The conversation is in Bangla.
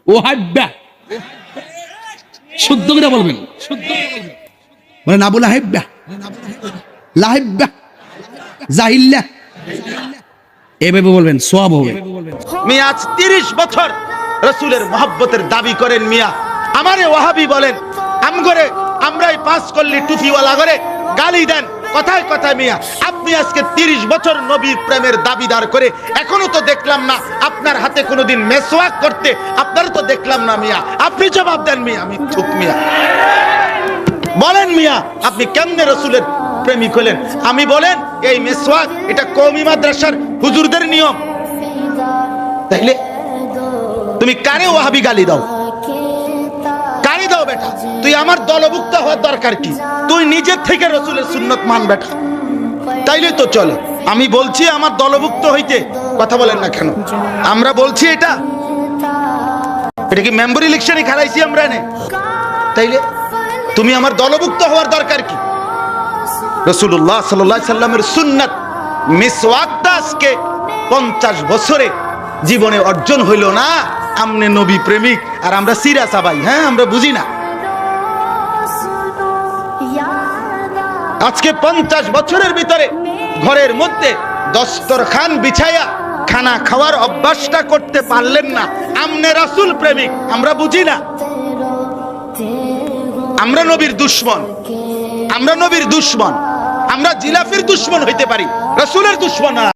ওহাব্বা, শুদ্ধ করে বলবেন, বলেন আবু লাহিব্বা, লাহিব্বা, জাহিল্লা, এভাবে বলবেন, সওয়াব হবে। মিয়া আজ 30 বছর রাসূলের মহব্বতের দাবি করেন মিয়া, আমারে ওয়াহাবি বলেন, আমরাই পাস করলি টুপিওয়ালা করে গালি দেন কথায় কথায়। মিয়া আপনি আজকে 30 বছর নবীর প্রেমের দাবিদার করে এখনো তো দেখলাম না আপনার হাতে কোনোদিন মেসওয়াক করতে, আপনার তো দেখলাম না মিয়া। আপনি জবাব দেন মিয়া, আমি থুক মিয়া। বলেন মিয়া আপনি কেমনে রাসূলের প্রেমিক হলেন? আমি বলেন এই মেসওয়াক এটা কওমি মাদ্রাসার হুজুরদের নিয়ম, তাইলে তুমি কারে ওয়াহাবি গালি দাও? কারে দাও বেটা? তুই আমার দলভুক্ত হওয়ার দরকার কি? তুই নিজের থেকে রাসূলের সুন্নাত মান বেটা, তাইলে তো চলে। আমি বলছি আমার দলভুক্ত হইতে, কথা বলেন না কেন? আমরা বলছি এটা কি মেম্বার ইলেকশনে খেলাইছি আমরা নে? তাইলে তুমি আমার দলভুক্ত হওয়ার দরকার কি? রাসূলুল্লাহ সাল্লাল্লাহু আলাইহি সাল্লামের সুন্নাত মিসওয়াকটা আজকে 50 বছরে জীবনে অর্জন হইল না। আমনে নবী প্রেমিক আর আমরা সিরা সাবাই, হ্যাঁ আমরা বুঝি না। আজকে 50 বছরের ভিতরে ঘরের মধ্যে দস্তরখান বিছায়া খানা খাওয়ার অভ্যাসটা করতে পারলেন না। আমনে রাসূল প্রেমিক, আমরা বুঝি না। আমরা নবীর দুশমন, আমরা নবীর দুশমন, আমরা জিলাফির দুশমন হইতে পারি, রাসূলের দুশমন না।